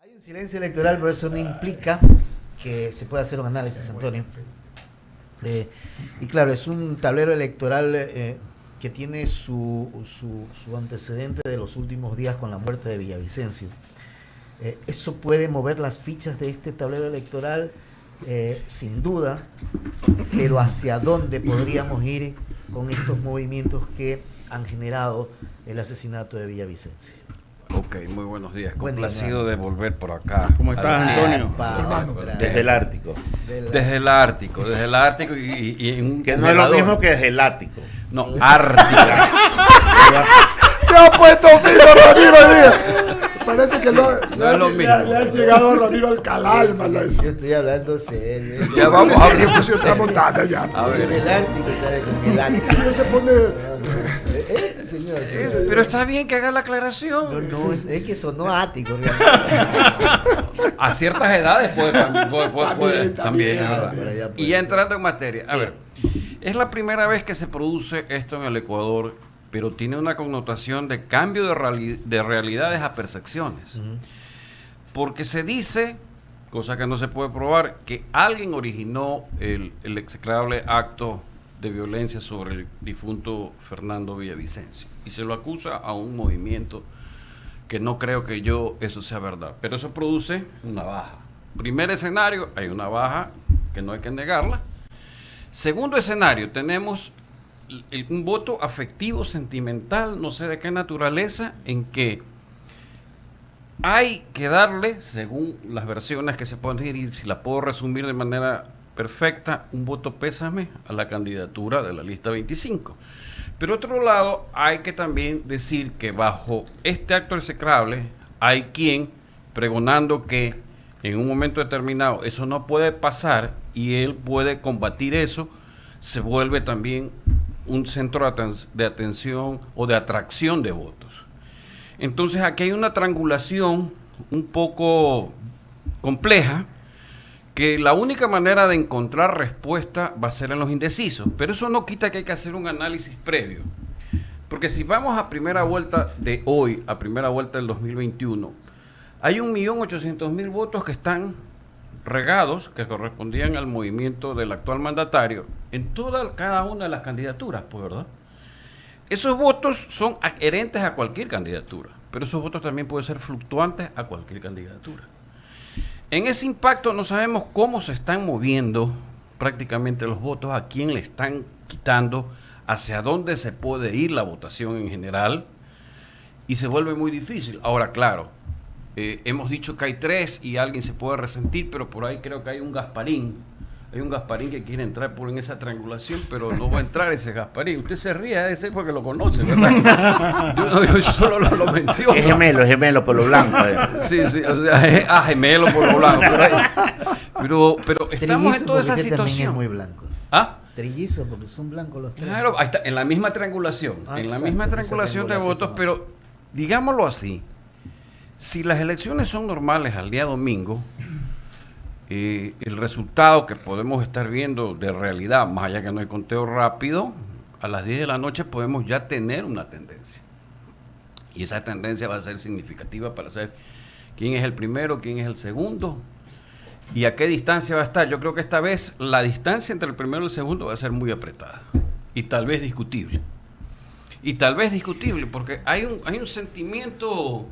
Hay un silencio electoral, pero eso no implica que se pueda hacer un análisis, Antonio. Y claro, es un tablero electoral que tiene su antecedente de los últimos días con la muerte de Villavicencio. Eso puede mover las fichas de este tablero electoral, sin duda, pero ¿hacia dónde podríamos ir con estos movimientos que han generado el asesinato de Villavicencio? Ok, muy buenos días. Buen día, Complacido de volver por acá. ¿Cómo estás, Antonio? Desde el Ártico. Desde el Ártico y en un Que no es lo mismo que desde el Ático. No, Ártico. Se ha puesto fino Ramiro hoy día. Parece que no es lo mismo. le ha llegado a Ramiro al alma. Yo estoy hablando serio. Ya vamos a ver. Pues estamos tarde ya. A ver. El Ártico, ¿sabe? Con el Ártico. Si no se pone... Señor, Pero está bien que haga la aclaración. No, es que sonó ático realmente. A ciertas edades puede también, es verdad. También. Y ya entrando en materia, a ver, es la primera vez que se produce esto en el Ecuador, pero tiene una connotación de cambio de realidades a percepciones. Porque se dice, cosa que no se puede probar, que alguien originó el execrable acto de violencia sobre el difunto Fernando Villavicencio y se lo acusa a un movimiento que no creo que eso sea verdad, pero eso produce una baja. Primer escenario, hay una baja que no hay que negarla. Segundo escenario, tenemos un voto afectivo, sentimental, no sé de qué naturaleza, en que hay que darle, según las versiones que se pueden decir, y si la puedo resumir de manera perfecta, un voto pésame a la candidatura de la lista 25. Pero otro lado, hay que también decir que bajo este acto execrable hay quien pregonando que en un momento determinado eso no puede pasar y él puede combatir eso, se vuelve también un centro de atención o de atracción de votos. Entonces aquí hay una triangulación un poco compleja, que la única manera de encontrar respuesta va a ser en los indecisos, pero eso no quita que hay que hacer un análisis previo, porque si vamos a primera vuelta de hoy, a primera vuelta del 2021, hay 1.800.000 votos que están regados, que correspondían al movimiento del actual mandatario, en cada una de las candidaturas, pues, ¿verdad? Esos votos son adherentes a cualquier candidatura, pero esos votos también pueden ser fluctuantes a cualquier candidatura. En ese impacto no sabemos cómo se están moviendo prácticamente los votos, a quién le están quitando, hacia dónde se puede ir la votación en general, y se vuelve muy difícil. Ahora, claro, hemos dicho que hay 3 y alguien se puede resentir, pero por ahí creo que hay un Gasparín que quiere entrar en esa triangulación, pero no va a entrar ese Gasparín. Usted se ríe de ese porque lo conoce, ¿verdad? yo solo lo menciono. Es gemelo por lo blanco. Sí, o sea, gemelo por lo blanco. Pero estamos en toda esa situación. Es muy blanco. ¿Ah? Trillizo, porque son blancos los 3. Claro, ahí está, en la misma triangulación, misma triangulación de votos, pero digámoslo así, si las elecciones son normales al día domingo, el resultado que podemos estar viendo de realidad, más allá que no hay conteo rápido, a las 10 de la noche podemos ya tener una tendencia. Y esa tendencia va a ser significativa para saber quién es el primero, quién es el segundo y a qué distancia va a estar. Yo creo que esta vez la distancia entre el primero y el segundo va a ser muy apretada y tal vez discutible. Porque hay un sentimiento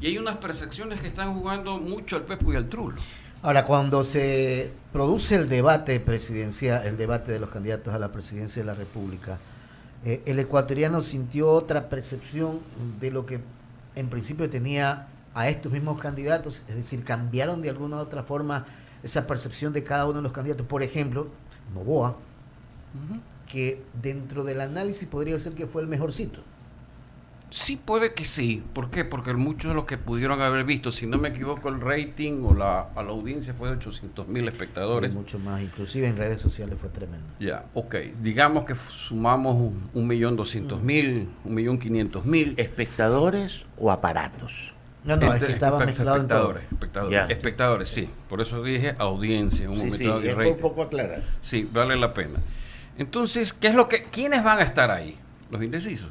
y hay unas percepciones que están jugando mucho al Pepo y al Trulo. Ahora, cuando se produce el debate presidencial, el debate de los candidatos a la presidencia de la República, el ecuatoriano sintió otra percepción de lo que en principio tenía a estos mismos candidatos, es decir, cambiaron de alguna u otra forma esa percepción de cada uno de los candidatos. Por ejemplo, Noboa, que dentro del análisis podría ser que fue el mejorcito. Sí, puede que sí. ¿Por qué? Porque muchos de los que pudieron haber visto, si no me equivoco, el rating o la audiencia fue de 800.000 espectadores. Mucho más, inclusive en redes sociales fue tremendo. Ya, ok. Digamos que sumamos 1.200.000, 1.500.000. ¿Espectadores o aparatos? No, es que estaba mezclado en todo. Espectadores, sí. Por eso dije audiencia. Es un poco aclarar. Sí, vale la pena. Entonces, ¿quiénes van a estar ahí? los indecisos.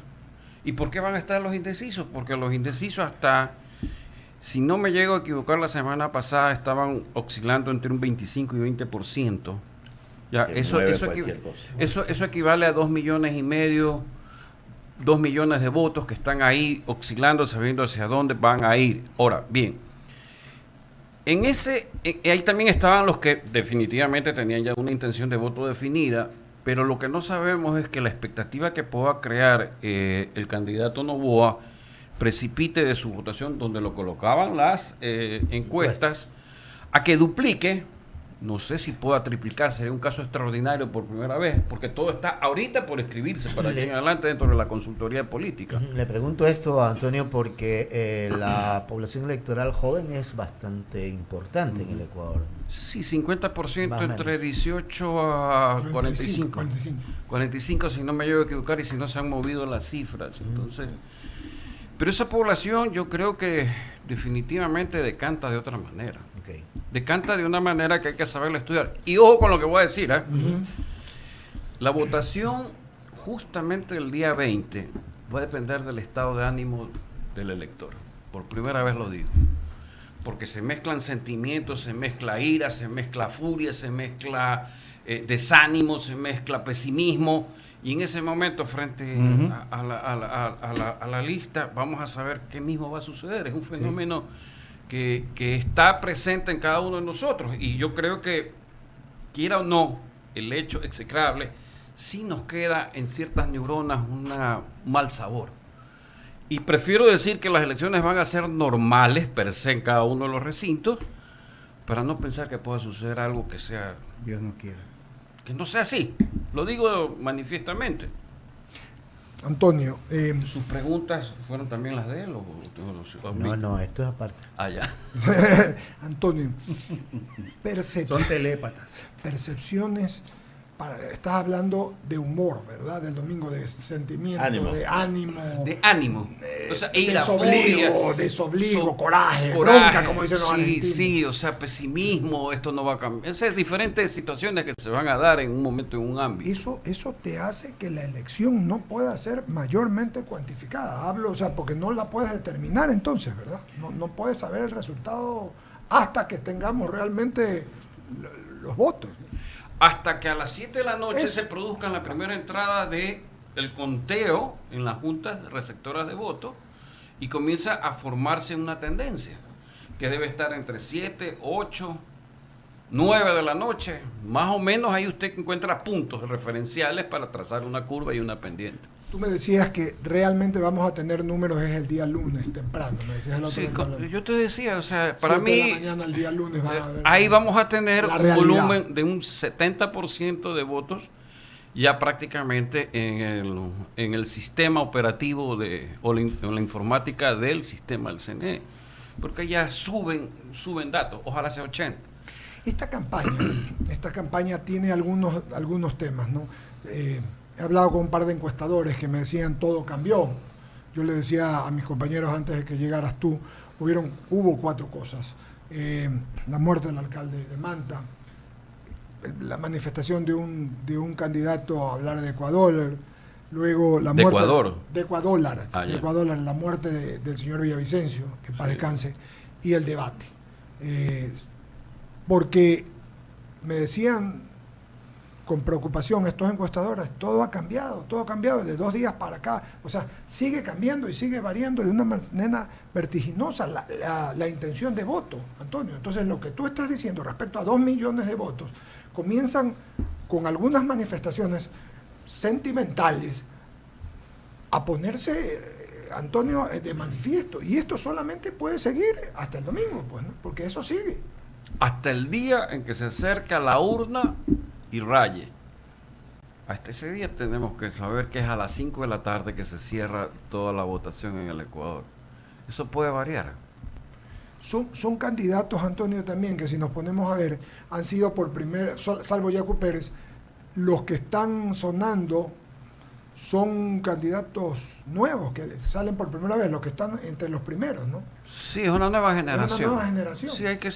¿Y por qué van a estar los indecisos? Porque los indecisos hasta, si no me llego a equivocar, la semana pasada estaban oscilando entre un 25 y 20%. Ya, eso equivale a 2,5 millones, 2 millones de votos que están ahí oscilando, sabiendo hacia dónde van a ir. Ahora, bien, ahí también estaban los que definitivamente tenían ya una intención de voto definida, pero lo que no sabemos es que la expectativa que pueda crear el candidato Noboa precipite de su votación, donde lo colocaban las encuestas, a que duplique. No sé si pueda triplicar, sería un caso extraordinario por primera vez, porque todo está ahorita por escribirse para aquí en adelante dentro de la consultoría política. Le pregunto esto a Antonio porque la población electoral joven es bastante importante en el Ecuador. Sí, 50% entre 18 a 45. 45 si no me llevo a equivocar y si no se han movido las cifras. Entonces, pero esa población yo creo que definitivamente decanta de otra manera. Okay. Decanta de una manera que hay que saberla estudiar. Y ojo con lo que voy a decir, ¿eh? La votación justamente el día 20 va a depender del estado de ánimo del elector. Por primera vez lo digo. Porque se mezclan sentimientos, se mezcla ira, se mezcla furia, se mezcla desánimo, se mezcla pesimismo. Y en ese momento, frente a la lista, vamos a saber qué mismo va a suceder. Es un fenómeno que está presente en cada uno de nosotros. Y yo creo que, quiera o no, el hecho execrable, sí nos queda en ciertas neuronas un mal sabor. Y prefiero decir que las elecciones van a ser normales, per se, en cada uno de los recintos, para no pensar que pueda suceder algo que sea... Dios no quiera. Que no sea así. Lo digo manifiestamente. Antonio, ¿Sus preguntas fueron también las de él? No, esto es aparte. Ah, ya. Antonio, Son telépatas. percepciones, estás hablando de humor, ¿verdad? Del domingo, de sentimiento, Ánimo. de ánimo. De ánimo. O sea, ira, furia, desobligo, coraje, coraje, bronca, como dicen los argentinos. Sí, o sea, pesimismo, esto no va a cambiar. Esas diferentes situaciones que se van a dar en un momento, en un ámbito. Eso te hace que la elección no pueda ser mayormente cuantificada. Hablo, o sea, porque no la puedes determinar entonces, ¿verdad? No puedes saber el resultado hasta que tengamos realmente los votos. Hasta que a las 7 de la noche se produzca la primera entrada de el conteo en las juntas receptoras de votos y comienza a formarse una tendencia que debe estar entre 7, 8, 9 de la noche. Más o menos ahí usted encuentra puntos referenciales para trazar una curva y una pendiente. Tú me decías que realmente vamos a tener números es el día lunes temprano, me decías el otro Sí, día. yo te decía, o sea, para 7 de mí la mañana el día lunes van a ver ahí vamos a tener la un realidad. volumen de un 70% de votos ya prácticamente en el sistema operativo o la informática del sistema del CNE, porque ya suben datos, ojalá sea 80. Esta campaña tiene algunos temas, ¿no? He hablado con un par de encuestadores que me decían todo cambió. Yo le decía a mis compañeros antes de que llegaras tú, hubo 4 cosas. La muerte del alcalde de Manta, la manifestación de un candidato a hablar de Ecuador, luego la muerte de Ecuador, la muerte del señor Villavicencio, que en paz descanse, y el debate. Porque me decían con preocupación estos encuestadores, todo ha cambiado de 2 días para acá, o sea, sigue cambiando y sigue variando de una manera vertiginosa la intención de voto, Antonio. Entonces, lo que tú estás diciendo respecto a 2 millones de votos, comienzan con algunas manifestaciones sentimentales a ponerse, Antonio, de manifiesto, y esto solamente puede seguir hasta el domingo, pues, ¿no? Porque eso sigue. Hasta el día en que se acerca la urna y raye. Hasta ese día tenemos que saber que es a las 5 de la tarde que se cierra toda la votación en el Ecuador. Eso puede variar. Son candidatos, Antonio, también, que si nos ponemos a ver, han sido salvo Yacu Pérez, los que están sonando son candidatos nuevos que salen por primera vez, los que están entre los primeros, ¿no? Sí, es una nueva generación. Es una nueva generación. Sí, hay que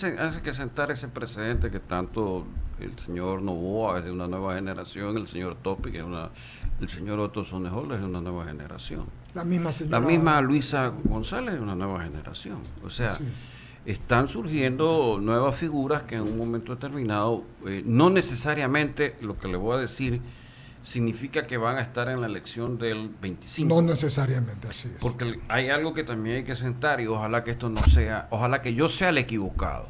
sentar ese precedente que tanto el señor Novoa es de una nueva generación, el señor Topic el señor Otto Sonnejols es de una nueva generación. La misma señora. La misma Luisa González es de una nueva generación. O sea, están surgiendo nuevas figuras que en un momento determinado, no necesariamente lo que le voy a decir significa que van a estar en la elección del 25. No necesariamente, así es. Porque hay algo que también hay que sentar y ojalá que esto no sea, ojalá que yo sea el equivocado.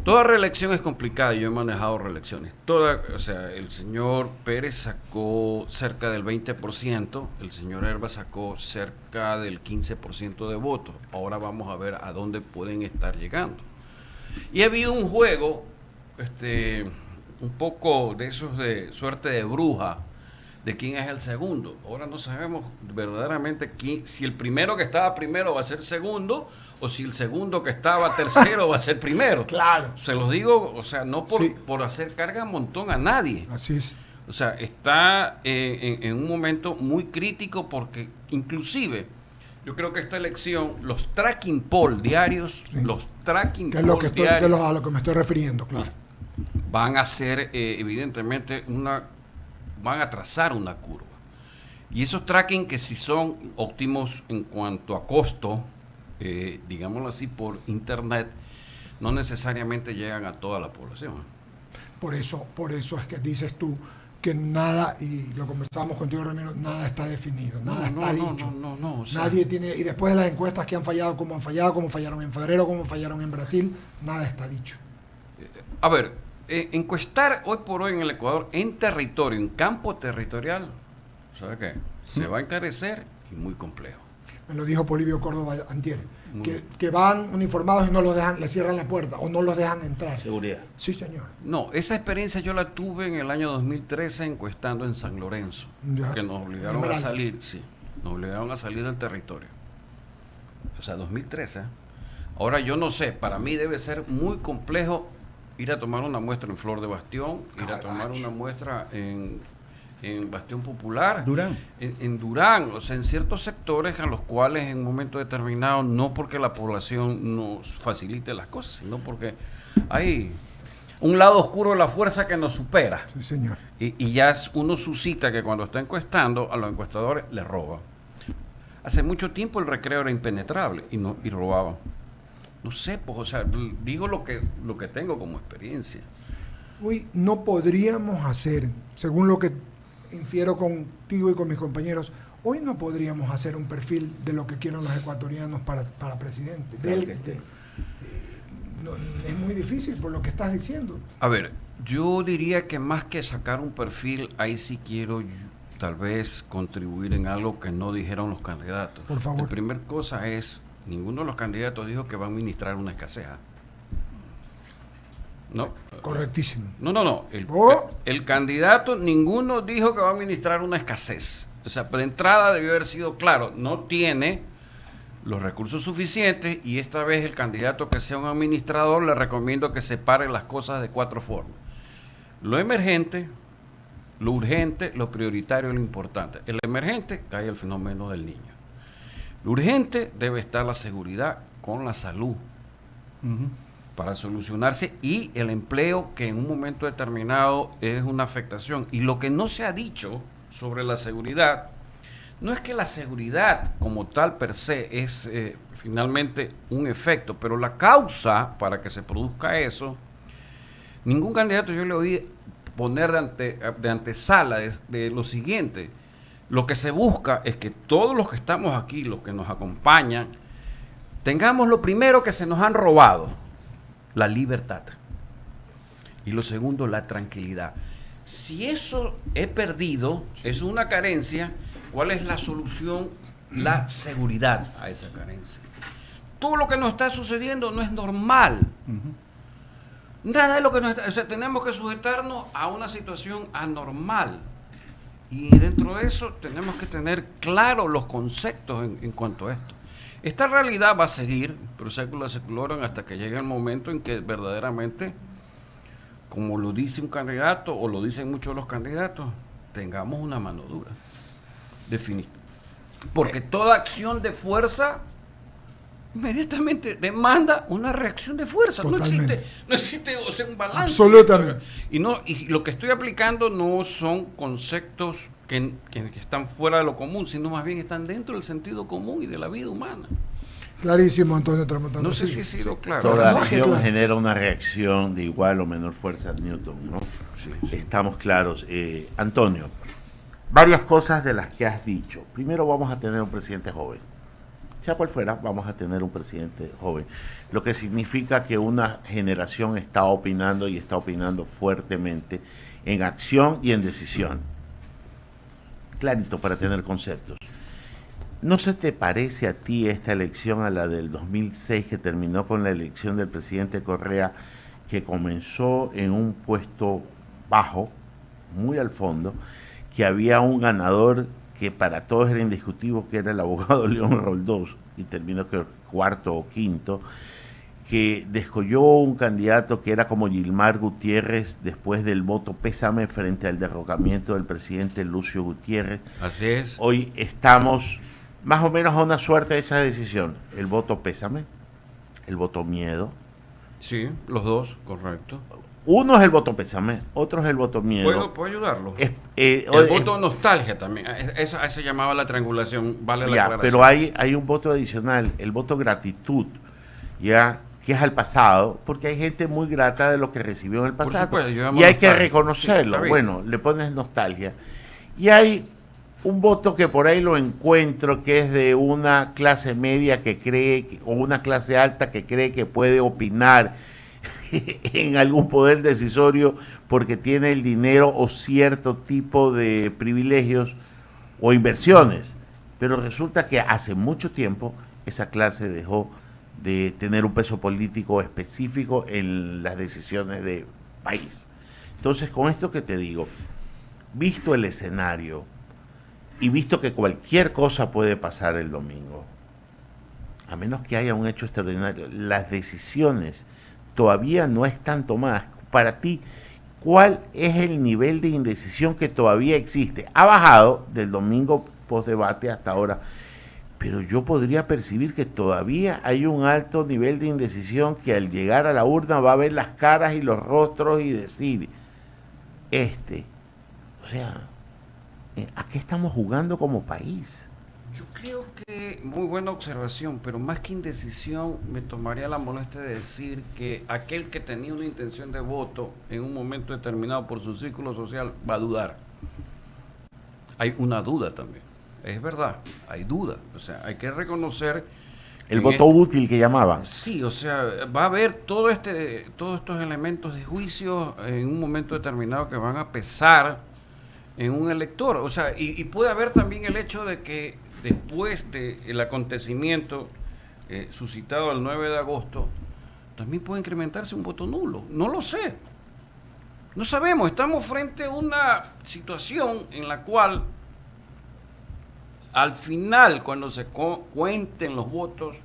Toda reelección es complicada, yo he manejado reelecciones. O sea, el señor Pérez sacó cerca del 20%, el señor Herba sacó cerca del 15% de votos. Ahora vamos a ver a dónde pueden estar llegando. Y ha habido un juego, un poco de esos de suerte de bruja, de quién es el segundo. Ahora no sabemos verdaderamente si el primero que estaba primero va a ser segundo o si el segundo que estaba tercero va a ser primero. Claro. Se los digo, o sea, no por hacer carga un montón a nadie. Así es. O sea, está en un momento muy crítico porque inclusive yo creo que esta elección, los tracking poll diarios, los tracking poll diarios, a lo que me estoy refiriendo, claro. Van a ser evidentemente van a trazar una curva. Y esos tracking que si son óptimos en cuanto a costo, digámoslo así, por internet, no necesariamente llegan a toda la población. Por eso es que dices tú que nada, y lo conversábamos contigo, Ramiro, nada está definido, nada está dicho. O sea, nadie tiene, y después de las encuestas que han fallado, como fallaron en febrero, como fallaron en Brasil, nada está dicho. A ver, encuestar hoy por hoy en el Ecuador, en territorio, en campo territorial, ¿sabe qué? Se va a encarecer y muy complejo. Me lo dijo Polibio Córdoba antier, que van uniformados y no los dejan, le cierran la puerta o no los dejan entrar. Seguridad. Sí, señor. No, esa experiencia yo la tuve en el año 2013 encuestando en San Lorenzo, Ya. que nos obligaron a salir, nos obligaron a salir del territorio. O sea, 2013. Ahora yo no sé, para mí debe ser muy complejo ir a tomar una muestra en Flor de Bastión, ir a tomar una muestra en Bastión Popular, Durán. En Durán, o sea, en ciertos sectores a los cuales en un momento determinado, no porque la población nos facilite las cosas, sino porque hay un lado oscuro de la fuerza que nos supera. Sí, señor. Y ya uno suscita que cuando está encuestando, a los encuestadores les roban. Hace mucho tiempo el recreo era impenetrable y robaban. No sé, pues, o sea, digo lo que tengo como experiencia. Hoy no podríamos hacer, según lo que infiero contigo y con mis compañeros, hoy no podríamos hacer un perfil de lo que quieren los ecuatorianos para presidente. Es muy difícil por lo que estás diciendo. A ver, yo diría que más que sacar un perfil, ahí sí quiero tal vez contribuir en algo que no dijeron los candidatos. Por favor. La primera cosa es, ninguno de los candidatos dijo que va a administrar una escasez. ¿No? Correctísimo. No. El candidato, ninguno dijo que va a administrar una escasez. O sea, de entrada debió haber sido claro, no tiene los recursos suficientes y esta vez el candidato que sea un administrador le recomiendo que separe las cosas de 4 formas. Lo emergente, lo urgente, lo prioritario y lo importante. El emergente cae el fenómeno del niño. Lo urgente debe estar la seguridad con la salud. Para solucionarse y el empleo que en un momento determinado es una afectación. Y lo que no se ha dicho sobre la seguridad, no es que la seguridad como tal per se es finalmente un efecto, pero la causa para que se produzca eso, ningún candidato yo le oí poner de antesala de lo siguiente. Lo que se busca es que todos los que estamos aquí, los que nos acompañan, tengamos lo primero que se nos han robado, la libertad. Y lo segundo, la tranquilidad. Si eso he perdido, es una carencia, ¿cuál es la solución? La seguridad a esa carencia. Todo lo que nos está sucediendo no es normal. Nada de lo que nos está, o sea, tenemos que sujetarnos a una situación anormal. Y dentro de eso tenemos que tener claros los conceptos en cuanto a esto. Esta realidad va a seguir, pero século seculorum, hasta que llegue el momento en que verdaderamente, como lo dice un candidato, o lo dicen muchos de los candidatos, tengamos una mano dura. Definitivamente. Porque toda acción de fuerza inmediatamente demanda una reacción de fuerza. No existe o sea, un balance. Absolutamente. Y lo que estoy aplicando no son conceptos que están fuera de lo común, sino más bien están dentro del sentido común y de la vida humana. Clarísimo, Antonio Tramontano. No sé Sí, si he sido claro. Toda No, acción claro. genera una reacción de igual o menor fuerza de Newton, ¿no? Sí. Estamos claros. Antonio, varias cosas de las que has dicho. Primero, vamos a tener un presidente joven. Sea cual fuera, vamos a tener un presidente joven. Lo que significa que una generación está opinando y está opinando fuertemente en acción y en decisión. Clarito, para tener conceptos. ¿No se te parece a ti esta elección a la del 2006 que terminó con la elección del presidente Correa, que comenzó en un puesto bajo, muy al fondo, que había un ganador que para todos era indiscutible, que era el abogado León Roldós, y terminó que cuarto o quinto, que descolló un candidato que era como Gilmar Gutiérrez después del voto pésame frente al derrocamiento del presidente Lucio Gutiérrez? Así es. Hoy estamos más o menos a una suerte de esa decisión. El voto pésame, el voto miedo. Sí, los dos, correcto. Uno es el voto pésame, otro es el voto miedo. ¿Puedo ayudarlo? El Voto nostalgia también. Esa se llamaba la triangulación. Vale la ya, aclaración. pero hay un voto adicional, el voto gratitud, ya, que es al pasado, porque hay gente muy grata de lo que recibió en el Por pasado. supuesto, yo llamo Y hay que nostalgia. reconocerlo. Sí, está bien. Bueno, le pones nostalgia. Y hay un voto que por ahí lo encuentro, que es de una clase media que cree, o una clase alta que cree que puede opinar en algún poder decisorio porque tiene el dinero o cierto tipo de privilegios o inversiones. Pero resulta que hace mucho tiempo esa clase dejó de tener un peso político específico en las decisiones de país. Entonces, con esto que te digo, visto el escenario y visto que cualquier cosa puede pasar el domingo, a menos que haya un hecho extraordinario, las decisiones todavía no están tomadas. Para ti, ¿cuál es el nivel de indecisión que todavía existe? Ha bajado del domingo post-debate hasta ahora, pero yo podría percibir que todavía hay un alto nivel de indecisión que al llegar a la urna va a ver las caras y los rostros y decir, o sea, ¿a qué estamos jugando como país? Yo creo que, muy buena observación, pero más que indecisión, me tomaría la molestia de decir que aquel que tenía una intención de voto en un momento determinado por su círculo social va a dudar. Hay una duda también, es verdad, hay duda, o sea, hay que reconocer... El voto útil que llamaban. Sí, o sea, va a haber todos estos elementos de juicio en un momento determinado que van a pesar en un elector, o sea, y puede haber también el hecho de que después del acontecimiento suscitado el 9 de agosto, también puede incrementarse un voto nulo. No lo sé. No sabemos. Estamos frente a una situación en la cual, al final, cuando se cuenten los votos,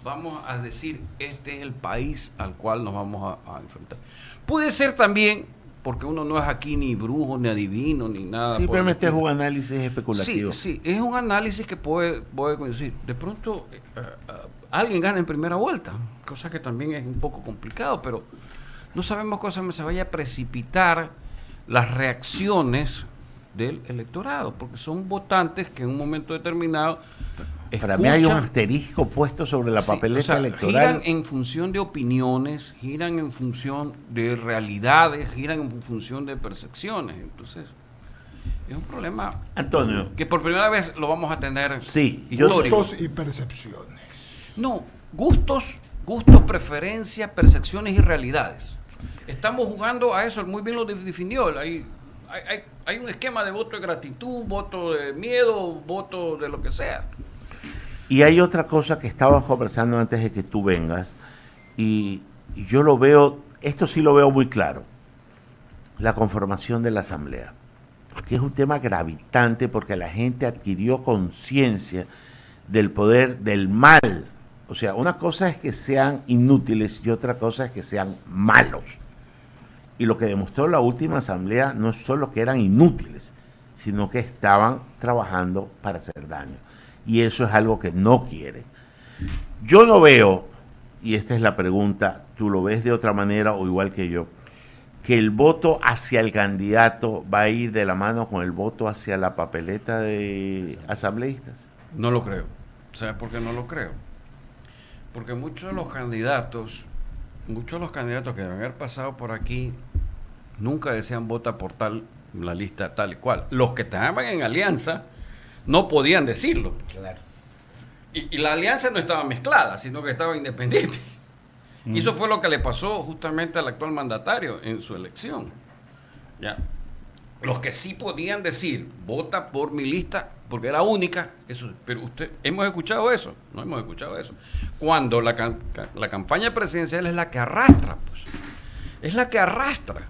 vamos a decir, este es el país al cual nos vamos a enfrentar. Puede ser también, porque uno no es aquí ni brujo, ni adivino, ni nada. Simplemente es un análisis especulativo. Sí, es un análisis que puede coincidir. De pronto, alguien gana en primera vuelta, cosa que también es un poco complicado, pero no sabemos cómo se vaya a precipitar las reacciones del electorado, porque son votantes que en un momento determinado Para mí hay un asterisco puesto sobre la papeleta electoral. Giran en función de opiniones, giran en función de realidades, giran en función de percepciones. Entonces, es un problema, Antonio, que por primera vez lo vamos a tener. Sí, histórico. Gustos y percepciones. No, gustos, preferencias, percepciones y realidades. Estamos jugando a eso, muy bien lo definió. Hay un esquema de voto de gratitud, voto de miedo, voto de lo que sea. Y hay otra cosa que estábamos conversando antes de que tú vengas, y yo lo veo, esto sí lo veo muy claro, la conformación de la Asamblea, que es un tema gravitante porque la gente adquirió conciencia del poder del mal. O sea, una cosa es que sean inútiles y otra cosa es que sean malos. Y lo que demostró la última Asamblea no es solo que eran inútiles, sino que estaban trabajando para hacer daño. Y eso es algo que no quieren. Yo no veo, y esta es la pregunta, ¿tú lo ves de otra manera o igual que yo? Que el voto hacia el candidato va a ir de la mano con el voto hacia la papeleta de asambleístas. No lo creo. ¿Sabes por qué no lo creo? Porque muchos de los candidatos que deben haber pasado por aquí, nunca decían vota por tal, la lista tal y cual. Los que estaban en alianza no podían decirlo. Claro. Y la alianza no estaba mezclada, sino que estaba independiente. Y eso fue lo que le pasó justamente al actual mandatario en su elección. Ya. Los que sí podían decir, vota por mi lista, porque era única, eso, pero ¿hemos escuchado eso? No hemos escuchado eso. Cuando la campaña presidencial es la que arrastra, pues. Es la que arrastra.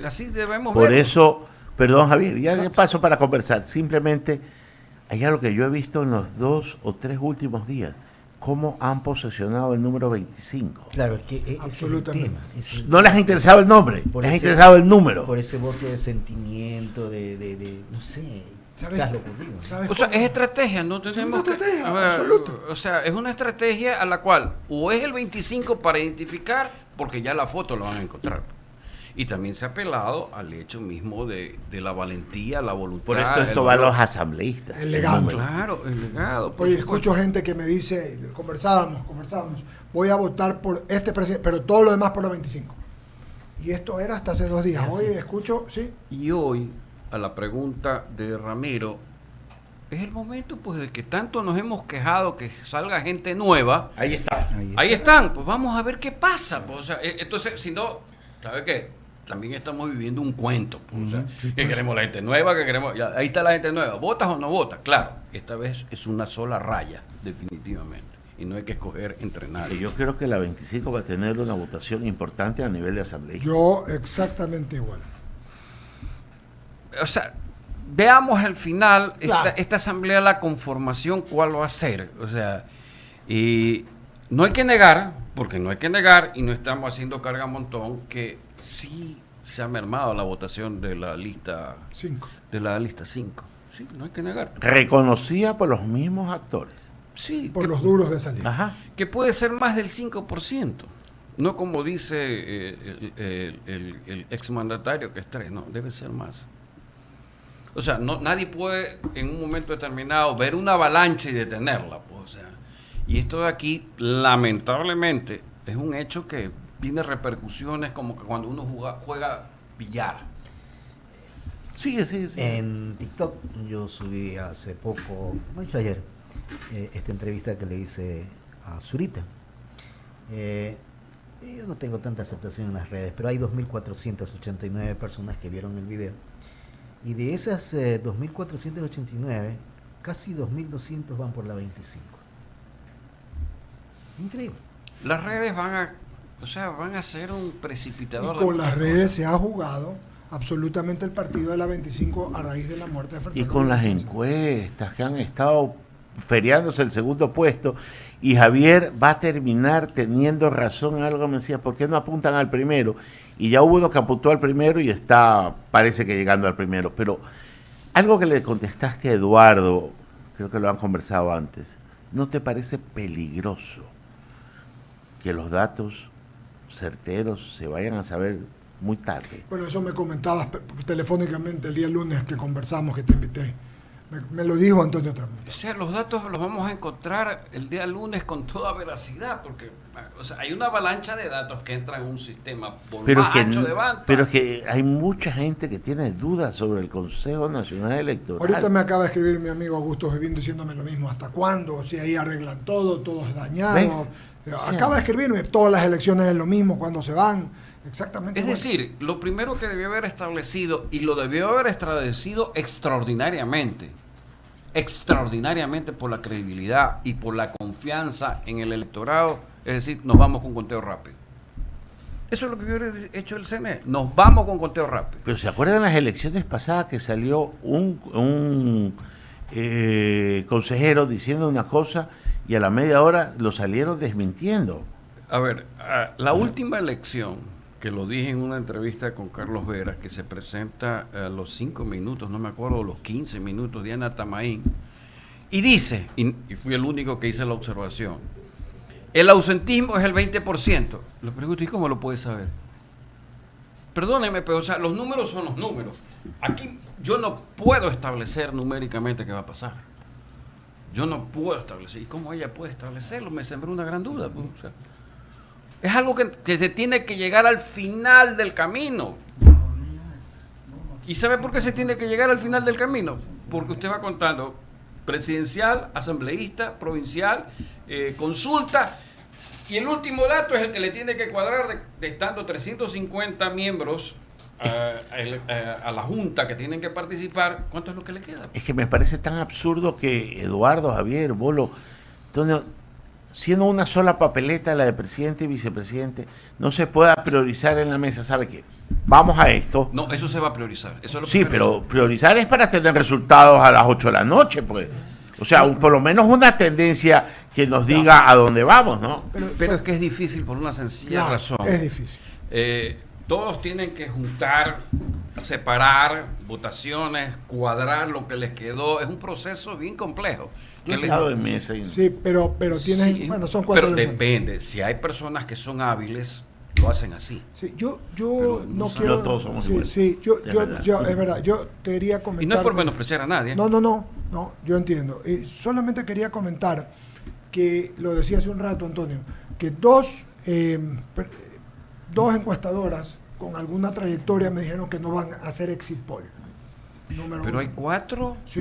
Así debemos ver. Por eso, perdón Javier, ya de paso para conversar, simplemente hay algo que yo he visto en los 2 o 3 últimos días, cómo han posesionado el número 25. Claro, es que Absolutamente. No les ha interesado el nombre, les ha interesado el número. Por ese voto de sentimiento, de no sé, ¿Sabes? ¿sabes lo ocurrido? ¿Sabes O sea, cómo? es estrategia, no tenemos una estrategia, a ver, absoluto. o sea, es una estrategia a la cual o es el 25 para identificar, porque ya la foto la van a encontrar. Y también se ha apelado al hecho mismo de la valentía, la voluntad. Por esto el va a valor. los asambleístas. El legado. número. Claro, el legado. por Oye, supuesto. escucho gente que me dice, conversábamos, voy a votar por este presidente, pero todo lo demás por los 25. Y esto era hasta hace 2 días. Hoy escucho, sí. Y hoy, a la pregunta de Ramiro, es el momento pues de que tanto nos hemos quejado que salga gente nueva. Ahí está. Ahí están, pues vamos a ver qué pasa. Pues, o sea, entonces, si no, ¿sabe qué? También estamos viviendo un cuento. Pues, o sea, Sí, que pues. queremos la gente nueva, que queremos... Ya, ahí está la gente nueva. ¿Votas o no votas? Claro, esta vez es una sola raya, definitivamente. Y no hay que escoger entre Y nadie. yo creo que la 25 va a tener una votación importante a nivel de asambleístas. Yo exactamente igual. O sea, veamos al final Claro. esta asamblea, la conformación, cuál va a ser. O sea, y no hay que negar, porque no hay que negar, y no estamos haciendo carga a montón, que sí se ha mermado la votación de la lista 5. 5. Sí, no hay que negar. Reconocida por los mismos actores. Sí, Por los duros de salir. Ajá. que puede ser más del 5%. No como dice el exmandatario que es 3, no, debe ser más. O sea, nadie puede en un momento determinado ver una avalancha y detenerla. Pues, o sea, y esto de aquí, lamentablemente, es un hecho que tiene repercusiones como que cuando uno juega billar. Sigue. En TikTok yo subí hace poco, no he dicho ayer, esta entrevista que le hice a Zurita. Yo no tengo tanta aceptación en las redes, pero hay 2.489 personas que vieron el video. Y de esas 2.489, casi 2.200 van por la 25. Increíble. Las redes van a ser un precipitador. Y con de las muchas redes se ha jugado absolutamente el partido de la 25 a raíz de la muerte de Fernando. Y con las Villavicencio. encuestas que han estado feriándose el segundo puesto, y Javier va a terminar teniendo razón en algo. Me decía, ¿por qué no apuntan al primero? Y ya hubo uno que apuntó al primero y parece que llegando al primero. Pero algo que le contestaste a Eduardo, creo que lo han conversado antes, ¿no te parece peligroso que los datos certeros se vayan a saber muy tarde? Bueno, eso me comentabas telefónicamente el día lunes que conversamos, que te invité. Me lo dijo Antonio Tramonte. O sea, los datos los vamos a encontrar el día lunes con toda veracidad, porque o sea, hay una avalancha de datos que entran en un sistema por más ancho de banda. Pero es que hay mucha gente que tiene dudas sobre el Consejo Nacional Electoral. Ahorita me acaba de escribir mi amigo Augusto Givín diciéndome lo mismo. ¿Hasta cuándo? Si ahí arreglan todo es dañado. ¿Ves? Acaba de escribirme, todas las elecciones es lo mismo, cuando se van. Exactamente. Es igual. decir, lo primero que debió haber establecido, y lo debió haber establecido extraordinariamente por la credibilidad y por la confianza en el electorado, es decir, nos vamos con conteo rápido. Eso es lo que hubiera hecho el CNE, nos vamos con conteo rápido. Pero ¿se acuerdan las elecciones pasadas que salió un consejero diciendo una cosa y a la media hora lo salieron desmintiendo? A ver, la última elección que lo dije en una entrevista con Carlos Vera, que se presenta a los 5 minutos, no me acuerdo, los 15 minutos, Diana Tamaín, y dice, y fui el único que hice la observación, el ausentismo es el 20%. Le pregunto, ¿y cómo lo puedes saber? Perdóneme, pero o sea, los números son los números. Aquí yo no puedo establecer numéricamente qué va a pasar. Yo no puedo establecer. ¿Y cómo ella puede establecerlo? Me sembró una gran duda. Pues, o sea, es algo que se tiene que llegar al final del camino. ¿Y sabe por qué se tiene que llegar al final del camino? Porque usted va contando presidencial, asambleísta, provincial, consulta. Y el último dato es el que le tiene que cuadrar de estando 350 miembros a la junta que tienen que participar. ¿Cuánto es lo que le queda? Es que me parece tan absurdo que Eduardo, Javier, Bolo, Antonio, siendo una sola papeleta la de presidente y vicepresidente, no se pueda priorizar en la mesa. ¿Sabe qué? Vamos a esto. No, eso se va a priorizar. Eso es lo sí, primero. pero priorizar es para tener resultados a las 8 de la noche, pues. O sea, por lo menos una tendencia que nos diga a dónde vamos, ¿no? Pero es que es difícil por una sencilla razón. Es difícil. Todos tienen que juntar, separar votaciones, cuadrar lo que les quedó. Es un proceso bien complejo. Yo he estado en mesa. Sí, pero tienes, Sí, bueno, son 4 pero elecciones. depende. Si hay personas que son hábiles, lo hacen así. Sí, yo Pero no no quiero. todos somos sí, iguales. sí, Es verdad. es verdad. Yo te quería comentar. Y no es por menospreciar a nadie. No, yo entiendo. Solamente quería comentar que, lo decía hace un rato, Antonio, que dos encuestadoras con alguna trayectoria me dijeron que no van a hacer exit poll. Número Pero uno. hay 4 Sí.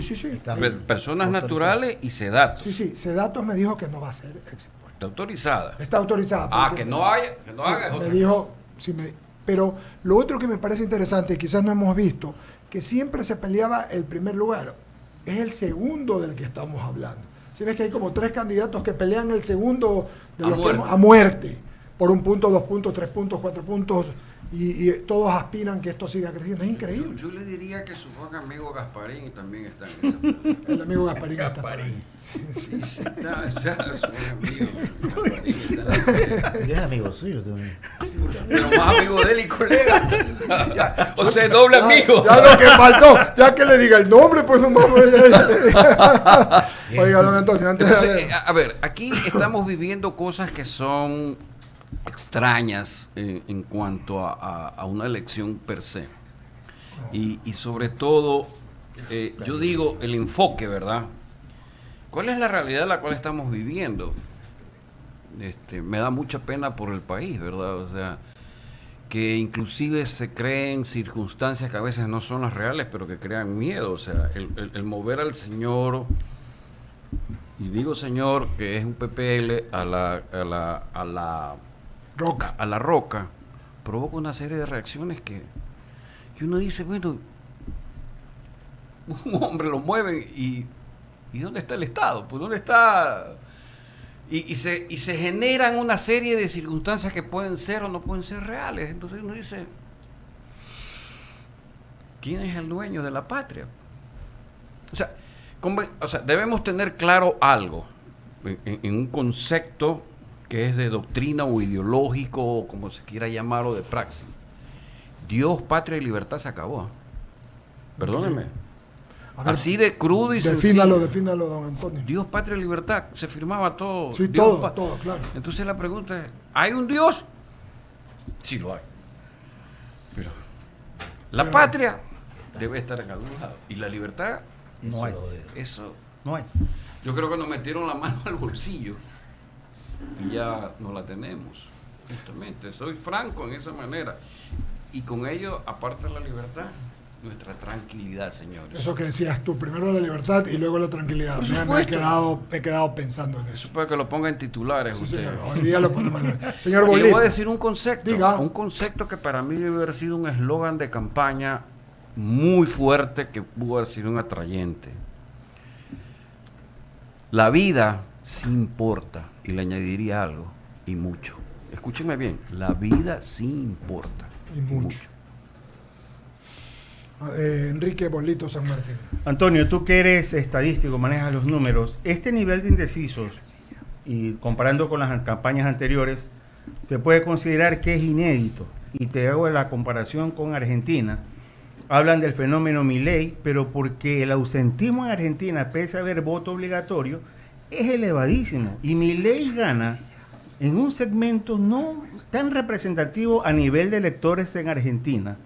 personas naturales y Sedatos. Sí, Sedatos me dijo que no va a hacer exit poll. Está autorizada. Está autorizada. Ah, porque- que no haga. es otra me dijo, pero lo otro que me parece interesante, quizás no hemos visto, que siempre se peleaba el primer lugar, es el segundo del que estamos hablando. Si ves que hay como 3 candidatos que pelean el segundo de a muerte, por 1 punto, 2 puntos, 3 puntos, 4 puntos, y todos aspiran que esto siga creciendo. Es increíble. Yo le diría que su buen amigo Gasparín también está en esa. El amigo Gasparín está por ahí. Ya, su buen amigo Gasparín está en Y es amigo suyo también. pero más amigo de él y colega. O sea, doble amigo. Ya lo que faltó, ya que le diga el nombre, pues no mames. Oiga, don Antonio, antes de... Entonces, a ver, aquí estamos viviendo cosas que son extrañas en cuanto a una elección per se. Y sobre todo, yo digo, el enfoque, ¿verdad? ¿Cuál es la realidad en la cual estamos viviendo? Me da mucha pena por el país, ¿verdad? O sea, que inclusive se creen circunstancias que a veces no son las reales, pero que crean miedo. O sea, el mover al señor, y digo señor, que es un PPL, a la Roca, provoca una serie de reacciones que uno dice, bueno, un hombre lo mueven y ¿dónde está el Estado? Pues ¿dónde está? Y se generan una serie de circunstancias que pueden ser o no pueden ser reales. Entonces uno dice, ¿quién es el dueño de la patria? O sea, debemos tener claro algo en un concepto que es de doctrina o ideológico, o como se quiera llamar, o de praxis. Dios, patria y libertad se acabó. Perdóneme. A ver, Así de crudo y sencillo. Defínalo, don Antonio. Dios, patria y libertad. Se firmaba todo. Sí, Dios, todo, claro. Entonces la pregunta es, ¿hay un Dios? Sí lo hay. Pero la patria debe estar en algún lado. Y la libertad, No hay. eso... No hay. Yo creo que nos metieron la mano al bolsillo y ya no la tenemos, justamente. Soy franco en esa manera. Y con ello, aparte de la libertad, nuestra tranquilidad, señores. Eso que decías tú, primero la libertad y luego la tranquilidad. Por Me he supuesto. quedado pensando en eso. Eso puede que lo ponga en titulares Sí, usted. señor. Hoy día lo ponemos. Señor Y le Bolito. voy a decir un concepto. Diga. Un concepto que para mí debe haber sido un eslogan de campaña muy fuerte, que pudo haber sido un atrayente. La vida sí importa, y le añadiría algo, y mucho. Escúcheme bien, la vida sí importa. Y mucho. Enrique Bolito San Martín. Antonio, tú que eres estadístico, manejas los números, este nivel de indecisos, y comparando con las campañas anteriores, se puede considerar que es inédito y te hago la comparación con Argentina, hablan del fenómeno Milei, pero porque el ausentismo en Argentina, pese a haber voto obligatorio, es elevadísimo. Y Milei gana en un segmento no tan representativo a nivel de electores en Argentina.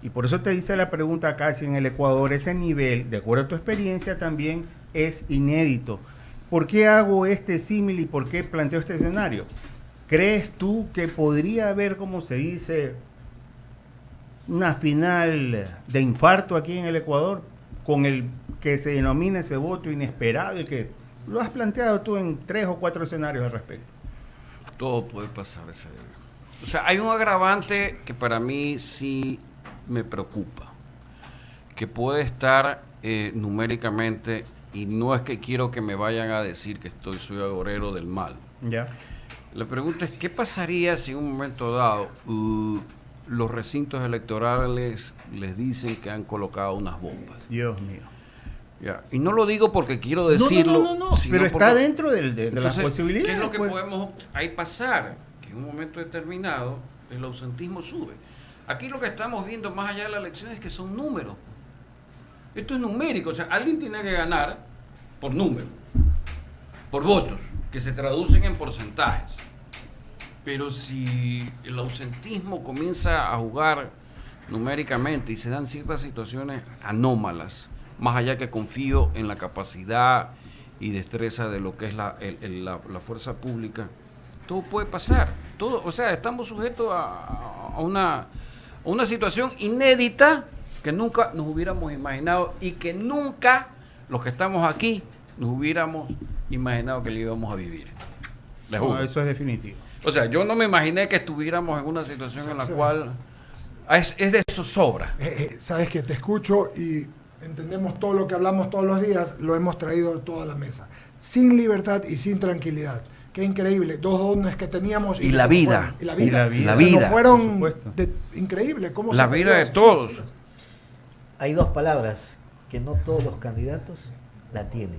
Y por eso te hice la pregunta acá, si en el Ecuador ese nivel, de acuerdo a tu experiencia, también es inédito. ¿Por qué hago este símil y por qué planteo este escenario? ¿Crees tú que podría haber, como se dice, una final de infarto aquí en el Ecuador con el que se denomina ese voto inesperado y que lo has planteado tú en 3 o 4 escenarios al respecto? Todo puede pasar ese día. O sea, hay un agravante que para mí sí me preocupa, que puede estar numéricamente, y no es que quiero que me vayan a decir que soy agorero del mal. Ya. La pregunta es, ¿qué pasaría si en un momento dado los recintos electorales les dicen que han colocado unas bombas? Dios mío. Ya. Y no lo digo porque quiero decirlo. No, sino pero está porque- dentro de las Entonces, posibilidades. ¿qué es lo que pues. podemos ahí pasar? Que en un momento determinado el ausentismo sube. Aquí lo que estamos viendo más allá de la elección es que son números. Esto es numérico, o sea, alguien tiene que ganar por números, por votos, que se traducen en porcentajes. Pero si el ausentismo comienza a jugar numéricamente y se dan ciertas situaciones anómalas, más allá que confío en la capacidad y destreza de lo que es la fuerza pública, todo puede pasar. Todo, o sea, estamos sujetos a una situación inédita que nunca nos hubiéramos imaginado y que nunca los que estamos aquí nos hubiéramos imaginado que lo íbamos a vivir. Les juro. No, eso es definitivo. O sea, yo no me imaginé que estuviéramos en una situación en la cual es de zozobra. Sabes que te escucho y entendemos todo lo que hablamos todos los días, lo hemos traído a toda la mesa. Sin libertad y sin tranquilidad. Qué increíble, 2 dones que teníamos Y que la se nos vida. fueron. Y la Y vida. la vida. La Se nos vida, fueron por supuesto. increíble. ¿Cómo La se vida de perdió? todos. Hay 2 palabras que no todos los candidatos la tienen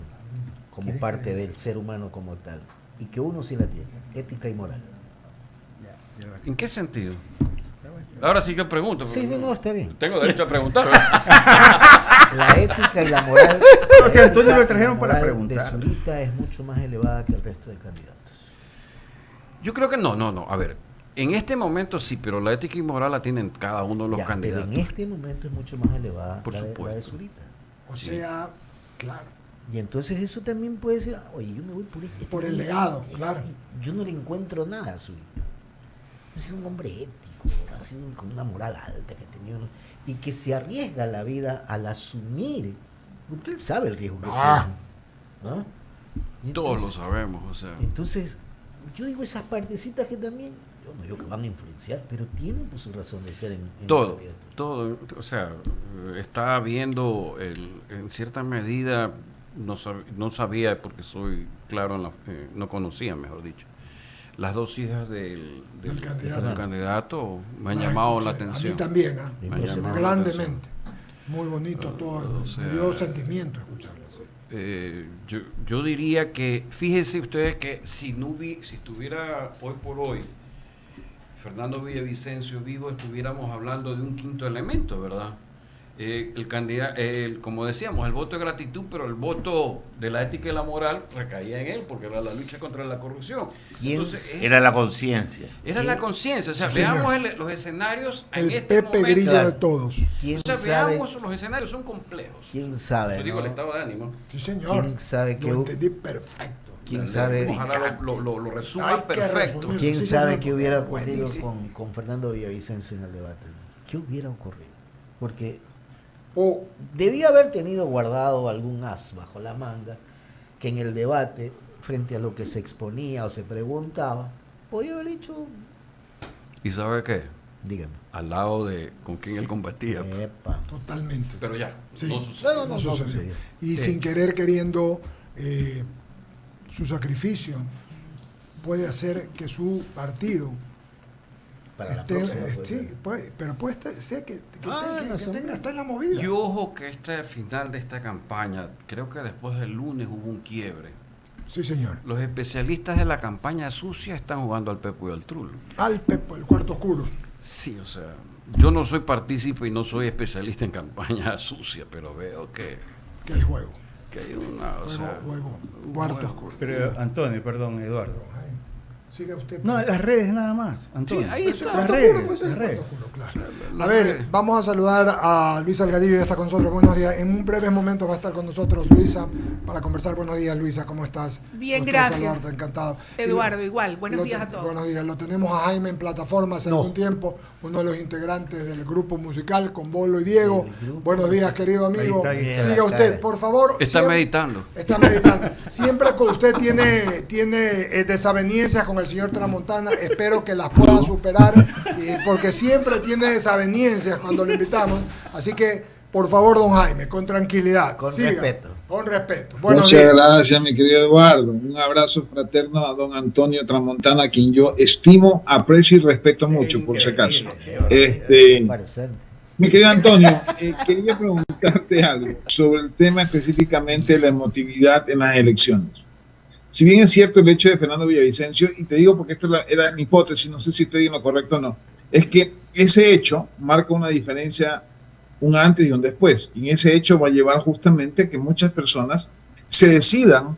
como parte del ser humano como tal, y que uno sí la tiene, ética y moral. ¿En qué sentido? Ahora sí yo pregunto. Sí, no, está bien. Tengo derecho a preguntar. La ética y la moral. O sea, Antonio lo trajeron la para moral preguntar. de Zurita es mucho más elevada que el resto de candidatos. Yo creo que no. A ver, en este momento sí, pero la ética y moral la tienen cada uno de los Ya, candidatos. pero en este momento es mucho más elevada Por la de supuesto. Zurita. O sea, claro. Y entonces eso también puede ser, oye, yo me voy por este. Por el legado, claro. Yo no le encuentro nada a Zurita. Ha sido un hombre ético, ha sido con una moral alta que ha tenido, ¿no? Y que se arriesga la vida al asumir. Usted sabe el riesgo que Ah. tiene, ¿no? Y Todos lo entonces- sabemos, o sea. Entonces, yo digo esas partecitas que también, yo no digo que van a influenciar, pero tienen pues su razón de ser en Todo, el candidato. todo, o sea, está viendo en cierta medida, no sabía porque soy claro, no conocía, mejor dicho, las 2 hijas del candidato me han Las llamado la escuché. atención. A mí también, ¿ah? Me Me han llamado la Grandemente. Muy bonito todo. o sea, Me dio sentimiento escucharlo. Sí. Yo diría que, fíjense ustedes que si estuviera hoy por hoy Fernando Villavicencio vivo, estuviéramos hablando de un quinto elemento, ¿verdad? El candidato, como decíamos, el voto de gratitud, pero el voto de la ética y la moral recaía en él, porque era la lucha contra la corrupción. ¿Quién Era la conciencia. Era la conciencia, o sea, Sí, veamos señor. los escenarios en El este Pepe momento. Grillo de todos. ¿Quién O sea, sabe? veamos, los escenarios son complejos. ¿Quién sabe? Yo digo ¿no? el estado de ánimo. Sí, señor. ¿Quién sabe que Lo hu- entendí perfecto. ¿Quién sabe? Ojalá lo Hay resuma que perfecto. resumir. ¿Quién Sí, sabe señor, qué hubiera porque ocurrido buenísimo. con Fernando Villavicencio en el debate? ¿Qué hubiera ocurrido? Porque O debía haber tenido guardado algún as bajo la manga que en el debate, frente a lo que se exponía o se preguntaba, podía haber dicho, ¿Y sabe qué? dígame. Al lado de con quién él combatía. Epa. totalmente. Pero ya, Sí. no sucedió. No no sucedió. sucedió. Y Sí. sin querer queriendo, su sacrificio puede hacer que su partido Para la esté, próxima, pues, sí, pero puede ser que no sé. está en la movida. Y ojo que este final de esta campaña, creo que después del lunes hubo un quiebre. Sí, señor. Los especialistas de la campaña sucia están jugando al Pepo y al Trul. Al Pepo, el cuarto oscuro. Sí, o sea, yo no soy partícipe y no soy especialista en campaña sucia, pero veo que Que hay juego. hay una, o sea, Juego. un Cuarto juego. oscuro. Pero Antonio, perdón, Eduardo. Jaime, siga usted. No, las redes nada más, Antonio. Sí, ahí Pues, está. Las cuarto redes, oscuro, pues, las es redes. cuarto oscuro, claro. Las A ver, redes. vamos a saludar a Luisa Algadillo, ya está con nosotros. Buenos días. En un breve momento va a estar con nosotros Luisa para conversar. Buenos días, Luisa, ¿cómo estás? Bien, Gusto gracias. saludarte, encantado. Eduardo, Y igual. Buenos días a todos. Buenos días. Lo tenemos a Jaime en plataforma hace No. algún tiempo, uno de los integrantes del grupo musical con Bolo y Diego. Buenos días, querido amigo. Ahí está, Siga usted, por favor. Está siempre- meditando. Está meditando. Siempre que usted tiene desavenencias con el señor Tramontana, espero que las pueda superar, porque siempre tiene desavenencias cuando lo invitamos. Así que, por favor, don Jaime, con tranquilidad. Con siga, respeto. Con respeto. Buenos Muchas días. gracias, mi querido Eduardo. Un abrazo fraterno a don Antonio Tramontana, a quien yo estimo, aprecio y respeto mucho, por si acaso. Mi querido Antonio, quería preguntarte algo sobre el tema específicamente de la emotividad en las elecciones. Si bien es cierto el hecho de Fernando Villavicencio, y te digo porque esta era mi hipótesis, no sé si estoy en lo correcto o no, es que ese hecho marca una diferencia, un antes y un después. Y ese hecho va a llevar justamente a que muchas personas se decidan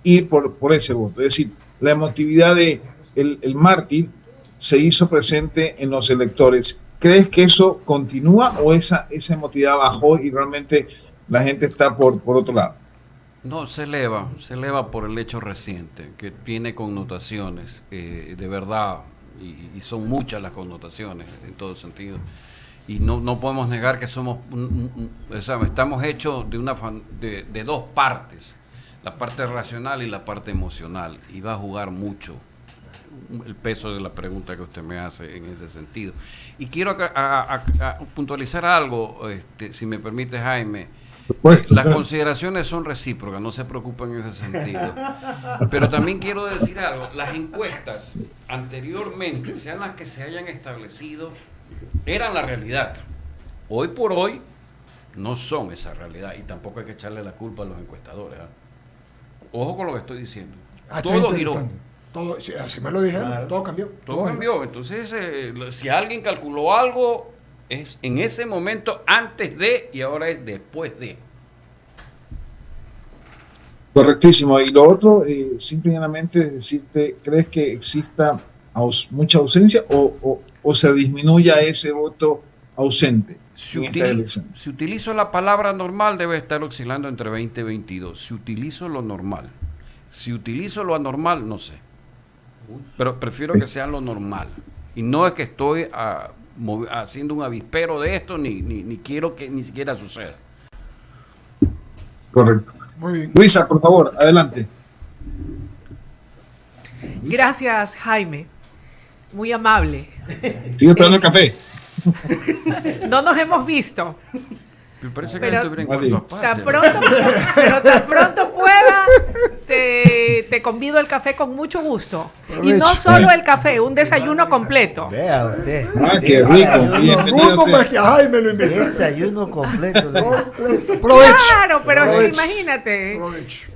ir por ese voto. Es decir, la emotividad de el mártir se hizo presente en los electores. ¿Crees que eso continúa o esa emotividad bajó y realmente la gente está por otro lado? No, se eleva por el hecho reciente, que tiene connotaciones de verdad, y son muchas las connotaciones en todo sentido. Y no podemos negar que somos, o sea, estamos hechos de dos partes, la parte racional y la parte emocional, y va a jugar mucho el peso de la pregunta que usted me hace en ese sentido. Y quiero a puntualizar algo, si me permite, Jaime. Las Claro. consideraciones son recíprocas, no se preocupen en ese sentido. Pero también quiero decir algo, las encuestas anteriormente, sean las que se hayan establecido, eran la realidad. Hoy por hoy no son esa realidad y tampoco hay que echarle la culpa a los encuestadores. Ojo con lo que estoy diciendo. Está Todo giró. interesante. Todo, sí, así me lo dijeron, Claro. todo cambió. Todo cambió. Entonces, si alguien calculó algo, es en ese momento antes de y ahora es después de. Correctísimo. Y lo otro, simple y llanamente, es decirte, ¿crees que exista mucha ausencia o se disminuya ese voto ausente en esta elección? Si utilizo la palabra normal, debe estar oscilando entre 20 y 22. Si utilizo lo normal. Si utilizo lo anormal, no sé. Pero prefiero que sea lo normal. Y no es que estoy haciendo un avispero de esto, ni quiero que ni siquiera suceda. Correcto. Muy bien. Luisa, por favor, adelante. Gracias, Jaime. Muy amable. Sigue esperando el café. No nos hemos visto. Me parece que Pero- estoy en cuarto Tan aparte. pronto, tan pronto pueda, te convido al café con mucho gusto. Y no Aproveche. solo el café, un desayuno completo. Vea usted. Ah, qué rico. Bienvenido Nunca sea. más que a Jaime lo invita. Desayuno completo. Completo. Provecho. Claro, pero Provecho. imagínate, Provecho.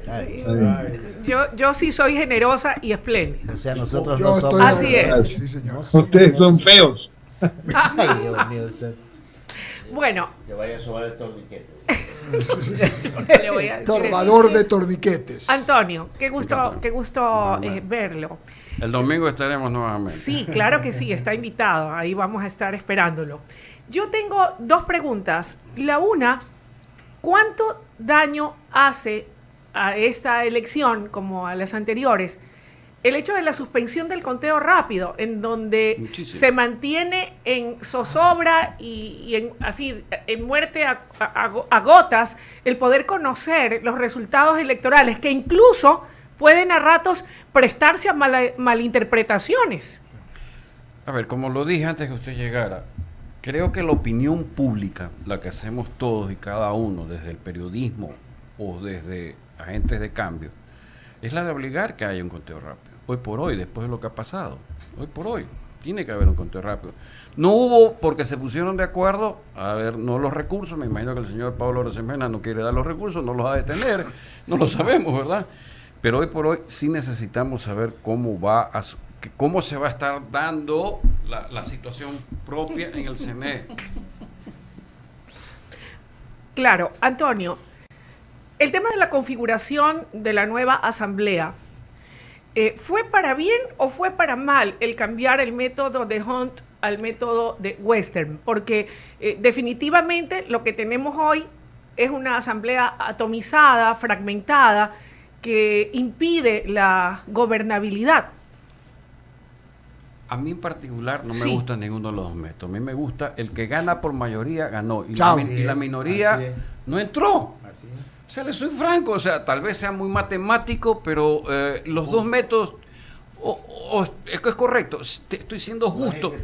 yo sí soy generosa y espléndida. O sea, nosotros Yo no estoy somos. Así es. Sí, señor. Ustedes son feos. Ay, Dios mío, santo. Bueno, Que vaya a sobar el torniquete. le voy a decir. Torbador de torniquetes. Antonio, qué gusto verlo. El domingo estaremos nuevamente. Sí, claro que sí, está invitado. Ahí vamos a estar esperándolo. Yo tengo dos preguntas. La una, ¿cuánto daño hace a esta elección, como a las anteriores, el hecho de la suspensión del conteo rápido, en donde Muchísimo. se mantiene en zozobra y en muerte a gotas el poder conocer los resultados electorales, que incluso pueden a ratos prestarse a malinterpretaciones? A ver, como lo dije antes que usted llegara, creo que la opinión pública, la que hacemos todos y cada uno, desde el periodismo o desde agentes de cambio, es la de obligar que haya un conteo rápido. Hoy por hoy, después de lo que ha pasado, hoy por hoy, tiene que haber un conteo rápido. No hubo porque se pusieron de acuerdo, a ver, no los recursos, me imagino que el señor Pablo Rosemena no quiere dar los recursos, no los va a detener, no lo sabemos, ¿verdad? Pero hoy por hoy sí necesitamos saber cómo se va a estar dando la situación propia en el CNE. Claro, Antonio, el tema de la configuración de la nueva asamblea, ¿fue para bien o fue para mal el cambiar el método de Hunt al método de Western? Porque definitivamente lo que tenemos hoy es una asamblea atomizada, fragmentada, que impide la gobernabilidad. A mí en particular no me Sí. gusta ninguno de los dos métodos. A mí me gusta el que gana por mayoría, ganó. Y, Chao. y la Así minoría es. no entró. Así es. O sea, le soy franco, o sea, tal vez sea muy matemático, pero los dos métodos, es que es correcto, estoy siendo justo.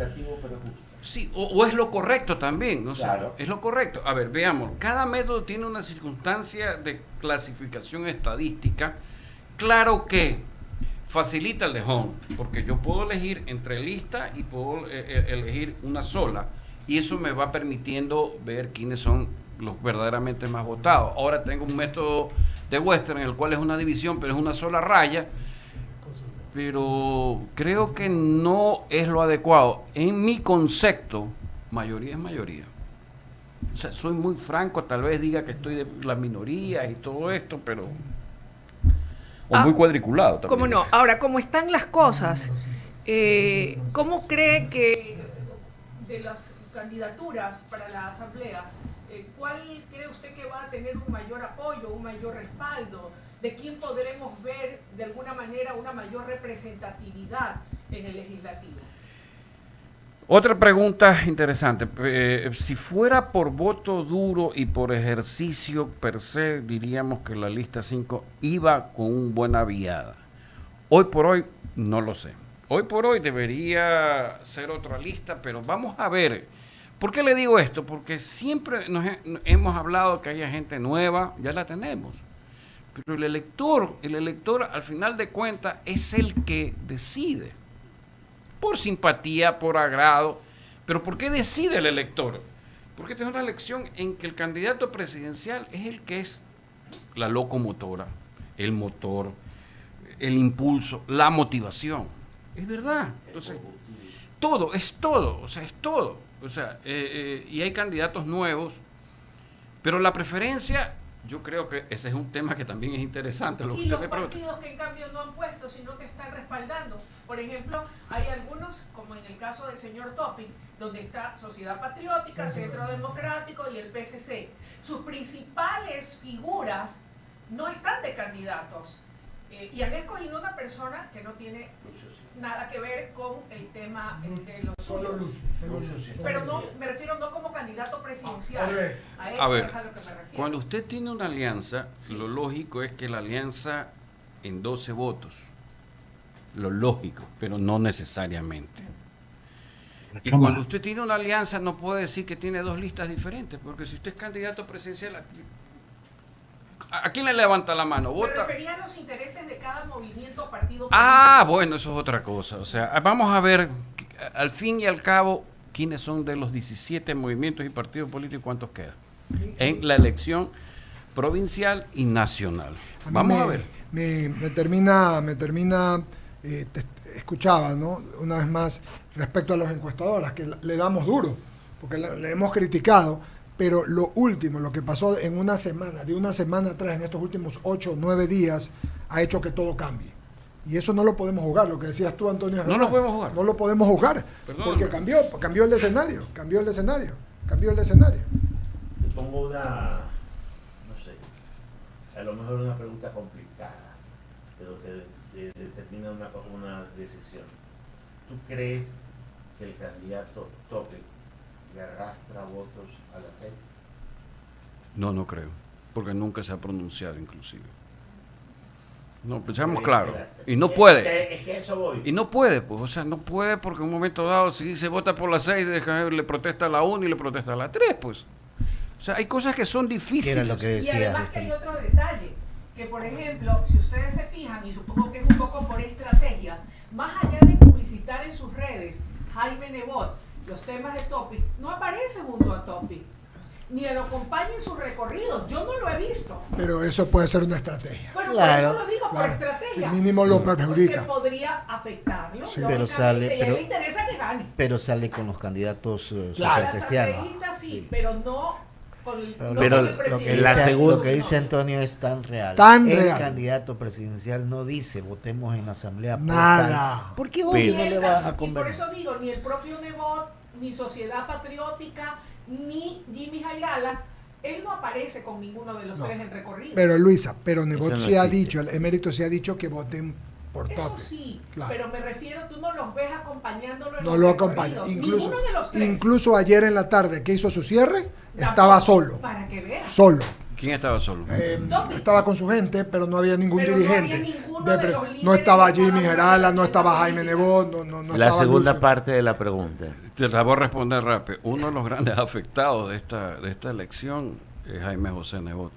Sí, o es lo correcto también, o sea, Claro. es lo correcto. A ver, veamos, cada método tiene una circunstancia de clasificación estadística. Claro que facilita el de Hunt, porque yo puedo elegir entre lista y puedo elegir una sola, y eso me va permitiendo ver quiénes son los verdaderamente más votados. Ahora tengo un método de Western en el cual es una división, pero es una sola raya, pero creo que no es lo adecuado. En mi concepto, mayoría es mayoría. O sea, soy muy franco, tal vez diga que estoy de las minorías y todo esto, pero... O muy cuadriculado también. ¿Cómo no? Ahora, como están las cosas, ¿cómo cree que de las candidaturas para la asamblea, cuál cree usted que va a tener un mayor apoyo, un mayor respaldo? ¿De quién podremos ver de alguna manera una mayor representatividad en el legislativo? Otra pregunta interesante. Si fuera por voto duro y por ejercicio per se, diríamos que la lista 5 iba con una buena viada. Hoy por hoy, no lo sé. Hoy por hoy debería ser otra lista, pero vamos a ver. ¿Por qué le digo esto? Porque siempre hemos hablado que haya gente nueva, ya la tenemos. Pero el elector al final de cuentas es el que decide. Por simpatía, por agrado. Pero ¿por qué decide el elector? Porque esta es una elección en que el candidato presidencial es el que es la locomotora, el motor, el impulso, la motivación. Es verdad. Entonces, todo, es todo. O sea, es todo. O sea, y hay candidatos nuevos, pero la preferencia, yo creo que ese es un tema que también es interesante. Lo que Y usted los me pregunta. partidos que en cambio no han puesto, sino que están respaldando. Por ejemplo, hay algunos, como en el caso del señor Topic, donde está Sociedad Patriótica, Centro Democrático y el PSC. Sus principales figuras no están de candidatos y han escogido una persona que no tiene nada que ver con el tema de los Solo suyos. Lucio. Pero no, me refiero no como candidato presidencial. A eso A ver, es a lo que me refiero. Cuando usted tiene una alianza, lo lógico es que la alianza en 12 votos. Lo lógico, pero no necesariamente. Y cuando usted tiene una alianza, no puede decir que tiene dos listas diferentes, porque si usted es candidato presidencial, ¿a quién le levanta la mano? Me ¿Vota? refería a los intereses de cada movimiento o partido político. Ah, bueno, eso es otra cosa. O sea, vamos a ver, al fin y al cabo, quiénes son de los 17 movimientos y partidos políticos, cuántos quedan en la elección provincial y nacional. Vamos a ver. Me termina, escuchaba, ¿no? Una vez más, respecto a las encuestadoras, que le damos duro, porque le hemos criticado, pero lo último, lo que pasó en una semana, de una semana atrás, en estos últimos 8 o 9 días, ha hecho que todo cambie. Y eso no lo podemos jugar, lo que decías tú, Antonio. Es No verdad. lo podemos jugar. No lo podemos jugar, Perdóname. porque cambió el escenario. Te pongo una, no sé, a lo mejor una pregunta complicada, pero que determina una decisión. ¿Tú crees que el candidato Topic le arrastra votos a las 6? No creo, porque nunca se ha pronunciado inclusive. No, pues seamos claros. Y no puede. Es que eso voy. Y no puede, pues, o sea, no puede porque en un momento dado, si dice vota por la 6, le protesta a la 1 y le protesta a la 3, pues. O sea, hay cosas que son Que difíciles. era lo que Y decía. además que hay otro detalle, que por ejemplo, si ustedes se fijan, y supongo que es un poco por estrategia, más allá de publicitar en sus redes Jaime Nebot los temas de Topic, no aparece junto a Topic. ni lo acompañe en sus recorridos. Yo no lo he visto. Pero eso puede ser una estrategia. Bueno, Claro, por eso lo digo, por claro. estrategia. El mínimo lo perjudica. Porque podría afectarlo. Sí. Pero lógicamente, sale- y a él pero- le interesa que gane. Pero sale con los candidatos Claro. Las supercristianos. asambleístas sí, pero no con el, Pero no Pero con el lo Lo que, presidente. la dice, segunda- lo que dice Antonio es tan real. Tan el real. candidato presidencial no dice votemos en la asamblea. por Nada. tal, porque hoy Pero- no le va a Y por convencer. eso digo, ni el propio Nebot, ni Sociedad Patriótica, ni Jimmy Jairala, él no aparece con ninguno de los No. tres en recorrido. Pero Luisa, pero Nebot Eso no se ha existe. dicho, el emérito se ha dicho que voten por Eso Tope. sí, Claro. pero me refiero, tú no los ves acompañándolo en No los lo recorridos, acompaña. Incluso, ninguno de los tres. incluso ayer en la tarde que hizo su cierre, Tampoco, estaba solo. Para que veas. Solo. ¿Quién estaba solo? Tope. Estaba con su gente, pero no había ningún Pero no dirigente. había ninguno de los no líderes estaba que Jimmy estaban Gerala, no en estaba la Jaime política. Nebot, no La estaba segunda Lucio. parte de la pregunta. Te la voy a responder rápido. Uno de los grandes afectados de esta elección es Jaime José Nebot.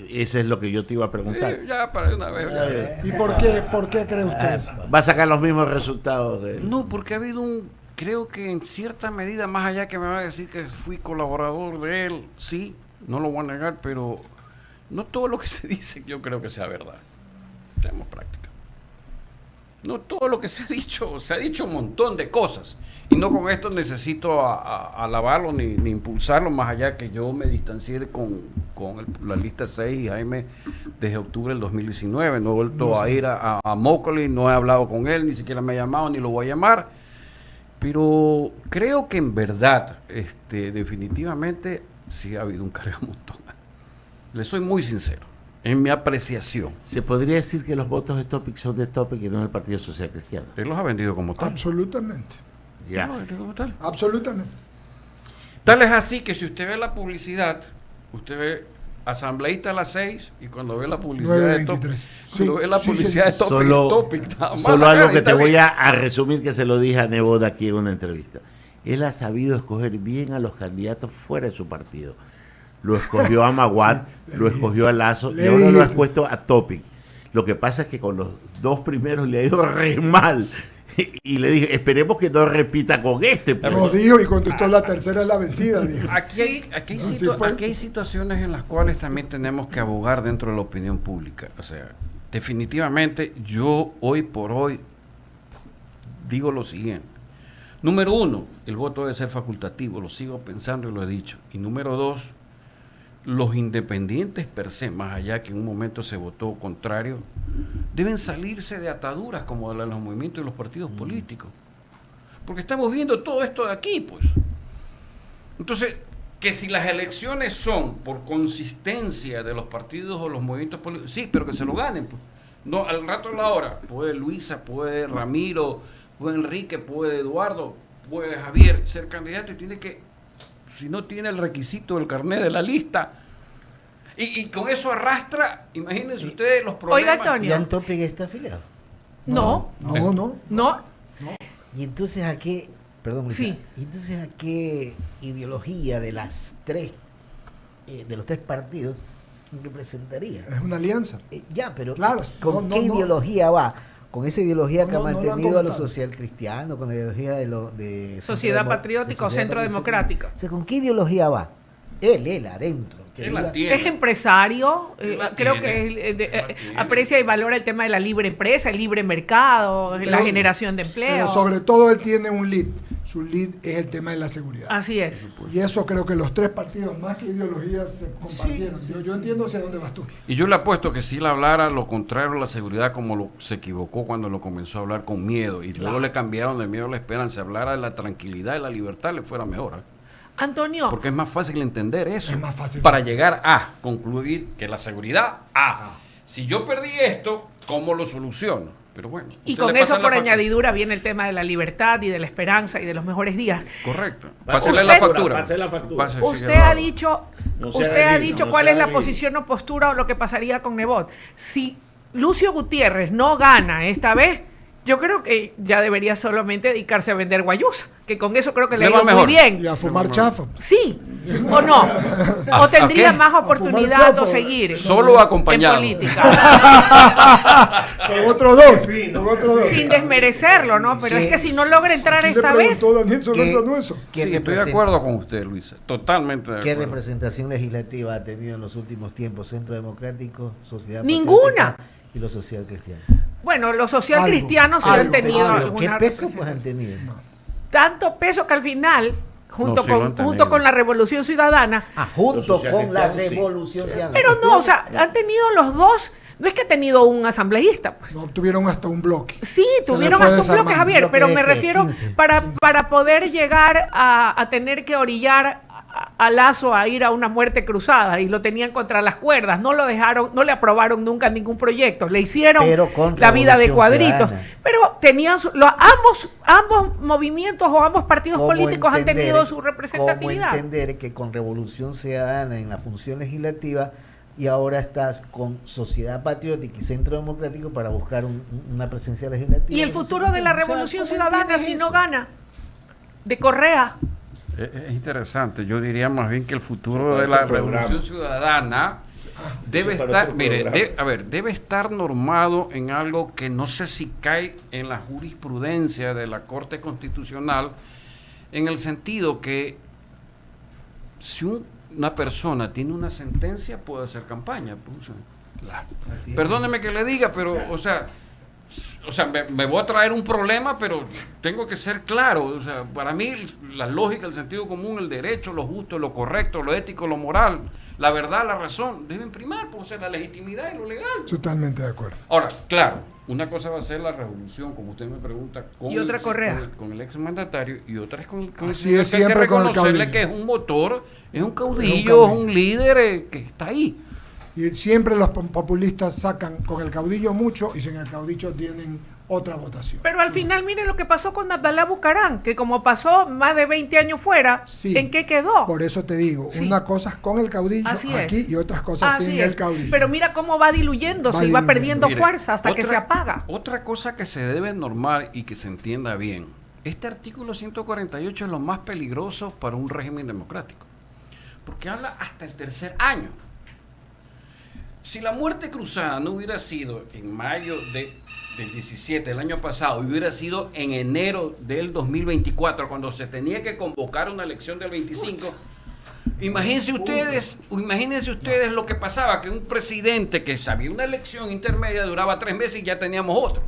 Eso es lo que yo te iba a preguntar. Ya para una vez. ya. ¿Y por qué cree usted eso? Va a sacar los mismos resultados de... No, porque ha habido creo que en cierta medida, más allá que me va a decir que fui colaborador de él, sí, no lo voy a negar, pero no todo lo que se dice yo creo que sea verdad. Tenemos práctica. No todo lo que se ha dicho un montón de cosas. Y no con esto necesito alabarlo ni impulsarlo, más allá que yo me distancié con la lista 6 y Jaime desde octubre del 2019. No he vuelto a ir a Mócoli, no he hablado con él, ni siquiera me ha llamado, ni lo voy a llamar. Pero creo que en verdad, definitivamente, sí ha habido un cargamontón. Le soy muy sincero, en mi apreciación. Se podría decir que los votos de Topic son de Topic y no del Partido Social Cristiano. Él los ha vendido como tal. Absolutamente. Ya. Él los ha vendido como tal. Absolutamente. Tal es así que si usted ve la publicidad, usted ve asambleísta a las 6 y cuando ve la publicidad de Topic, 9:23. cuando Sí, ve la sí, publicidad de sí. Topic, Solo, Topic, nada más solo la algo cara que y te está voy bien. a resumir que se lo dije a Nebot aquí en una entrevista. Él ha sabido escoger bien a los candidatos fuera de su partido. Lo escogió a Maguad, Sí, lo escogió a Lazo y le ahora lo ha dije. puesto a Topic. Lo que pasa es que con los dos primeros le ha ido re mal. Y le dije, esperemos que no repita con este. pues. Nos dijo y contestó la tercera es la vencida, dijo. Aquí hay Así fue. aquí hay situaciones en las cuales también tenemos que abogar dentro de la opinión pública. O sea, definitivamente yo hoy por hoy digo lo siguiente. Número 1, el voto debe ser facultativo, lo sigo pensando y lo he dicho. Y número 2, los independientes per se, más allá que en un momento se votó contrario, deben salirse de ataduras como de los movimientos y los partidos políticos. Porque estamos viendo todo esto de aquí, pues. Entonces, que si las elecciones son por consistencia de los partidos o los movimientos políticos, sí, pero que se lo ganen, pues. No, al rato de la hora, puede Luisa, puede Ramiro, puede Enrique, puede Eduardo, puede Javier ser candidato y tiene que, si no tiene el requisito del carnet de la lista, y con eso arrastra, imagínense ustedes los problemas. Oiga, Antonio. ¿Y Antopic está afiliado? No, No. Y entonces a qué, perdón, Luisa, Sí. ¿y entonces a qué ideología de las tres, de los tres partidos representaría? Es una alianza. Ya, pero Claro, ¿con no, qué no. ideología va? Con esa ideología que No, ha no lo han mantenido a los comentado. social cristianos, con la ideología de Sociedad Centro Patriótica o Sociedad Centro Patriótica. Democrático. O sea, ¿con qué ideología va? Él adentro. que Él la diga- tiene. Es empresario, Él la creo tiene. que Él la tiene. aprecia y valora el tema de la libre empresa, el libre mercado, la Pero- generación de empleo. Pero sobre todo él tiene un lead. Su lead es el tema de la seguridad. Así es. Y eso creo que los tres partidos, más que ideologías, se compartieron. Yo entiendo hacia dónde vas tú. Y yo le apuesto que si él hablara lo contrario a la seguridad, como se equivocó cuando lo comenzó a hablar con miedo, y luego le cambiaron de miedo a la esperanza, hablara de la tranquilidad y la libertad, le fuera mejor. ¿eh? Antonio, Porque es más fácil entender eso. Es más fácil. Para llegar a concluir que la seguridad, si yo perdí esto, ¿cómo lo soluciono? Pero bueno. y usted con le eso pasa la por factura. añadidura viene el tema de la libertad y de la esperanza y de los mejores días. Correcto. Pásale Pásale la factura. pásale la factura. Pásale, Usted Figueroa. ha dicho, No sea usted ha ridículo, dicho no cuál sea es la ridículo. posición o postura o lo que pasaría con Nebot. Si Lucio Gutiérrez no gana esta vez, Yo creo que ya debería solamente dedicarse a vender guayusa, que con eso creo que le ha Le va ido muy mejor. Y bien. a fumar chafa. Sí, o no. O tendría qué? más fumar oportunidad chafa. de seguir Solo acompañado. en política. Con otros dos. Con otros dos. Sin desmerecerlo, ¿no? Pero Sí. es que si no logra entrar ¿Quién le esta vez... preguntó a Daniel sobre ¿Qué? eso? ¿Qué Sí, estoy de represent- acuerdo con usted, Luisa. Totalmente de ¿Qué acuerdo. representación legislativa ha tenido en los últimos tiempos Centro Democrático, Sociedad Ninguna. Patriótica y los social cristianos? Bueno, los social Algo, cristianos sí algo, han tenido algo. ¿Qué alguna peso pues representación. han tenido? Tanto peso que al final, No, sí lo han junto tenido. con la Revolución Ciudadana, Junto Los social con la cristianos, sí. revolución ciudadana. pero no, o sea, han tenido los dos, no es que ha tenido un asambleísta, pues. No tuvieron hasta un bloque. Sí, Se le tuvieron fue hasta un bloque, desarmando. Javier, ¿Bloque pero de me qué? refiero 15. para poder llegar a tener que orillar a Lazo a ir a una muerte cruzada y lo tenían contra las cuerdas, no lo dejaron, no le aprobaron nunca ningún proyecto, le hicieron Pero con la vida de Revolución cuadritos, Ciudadana. pero tenían ambos movimientos o ambos partidos ¿Cómo políticos han entender- tenido su ¿Cómo representatividad. entender que con Revolución Ciudadana en la función legislativa y ahora estás con Sociedad Patriótica y Centro Democrático para buscar una presencia legislativa? Y el futuro de la Revolución O sea, ¿cómo Ciudadana entiendes si no eso? gana? De Correa. Es interesante. Yo diría más bien que el futuro de la Revolución Ciudadana debe para estar, otro mire, programa. debe estar normado en algo que no sé si cae en la jurisprudencia de la Corte Constitucional, en el sentido que si una persona tiene una sentencia puede hacer campaña. Pues, o sea, perdóneme que le diga, pero, o sea, me voy a traer un problema, pero tengo que ser claro. O sea, para mí la lógica, el sentido común, el derecho, lo justo, lo correcto, lo ético, lo moral, la verdad, la razón, deben primar, pues, o sea, la legitimidad y lo legal. Totalmente de acuerdo. Ahora, claro, una cosa va a ser la revolución, como usted me pregunta, con Y otra Correa. con el exmandatario, y otra es con el Así señor es que hay que siempre con el reconocerle caudillo. que es un motor, es un caudillo, es un líder que está ahí. Y siempre los populistas sacan con el caudillo mucho y sin el caudillo tienen otra votación. Pero al final, miren lo que pasó con Abdalá Bucarán, que como pasó más de 20 años fuera, Sí. ¿en qué quedó? Por eso te digo, Sí. una cosa es con el caudillo Así aquí es. y otras cosas Así sin es. el caudillo. Pero mira cómo va diluyéndose Va y va diluyendo. perdiendo Mire, fuerza hasta que otra- se apaga. Otra cosa que se debe normar y que se entienda bien, este artículo 148 es lo más peligroso para un régimen democrático, porque habla hasta el tercer año. Si la muerte cruzada no hubiera sido en mayo del 17 del año pasado, hubiera sido en enero del 2024, cuando se tenía que convocar una elección del 25, imagínense ustedes lo que pasaba, que un presidente que sabía una elección intermedia duraba 3 meses y ya teníamos otro.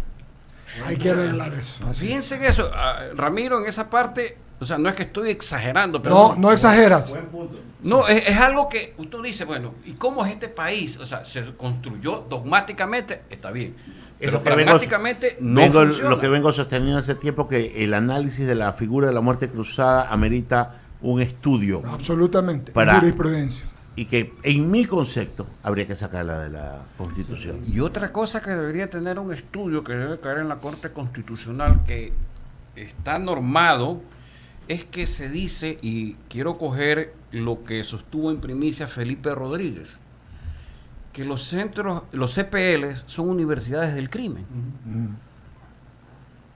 Hay que arreglar eso. así. Fíjense que eso, Ramiro, en esa parte, o sea, no es que estoy exagerando, pero No, no exageras. no, es algo que usted dice, bueno, ¿y cómo es este país? O sea, se construyó dogmáticamente, está bien, Es pero lo que vengo- pragmáticamente no funciona. Lo que vengo sosteniendo hace tiempo, que el análisis de la figura de la muerte cruzada amerita un estudio Absolutamente. Es Para- jurisprudencia. y que en mi concepto habría que sacarla de la Constitución. Y otra cosa que debería tener un estudio que debe caer en la Corte Constitucional, que está normado, es que se dice, y quiero coger lo que sostuvo en primicia Felipe Rodríguez, que los CPL son universidades del crimen.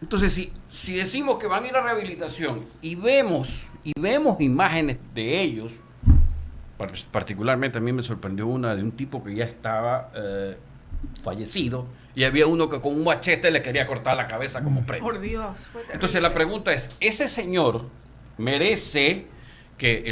Entonces, si decimos que van a ir a rehabilitación y vemos imágenes de ellos, particularmente a mí me sorprendió una de un tipo que ya estaba fallecido, y había uno que con un machete le quería cortar la cabeza como premio. Por Dios. fue terrible. Entonces la pregunta es, ¿ese señor merece que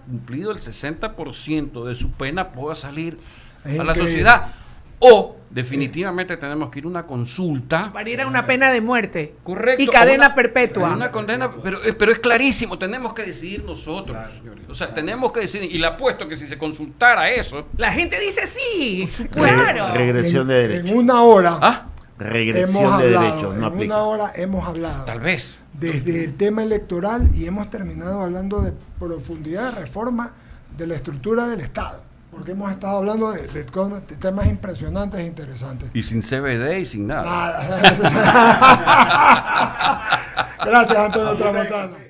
cumplido el 60% de su pena pueda salir Es a la increíble. sociedad? O definitivamente tenemos que ir a una consulta. Para ir a una pena de muerte. Correcto. Y cadena a una- perpetua. a Una condena, pero es clarísimo, tenemos que decidir nosotros, señores. O sea, tenemos que decidir, y le apuesto que si se consultara eso, La gente dice sí. Claro. Regresión de derecho. En una hora ah, Regresión hemos de hablado, derecho, en no aplica. una hora hemos hablado tal vez. desde el tema electoral y hemos terminado hablando de profundidad de reforma de la estructura del Estado, porque hemos estado hablando de temas impresionantes e interesantes. Y sin CBD y sin nada. Nada. Gracias, Antonio Tramontano.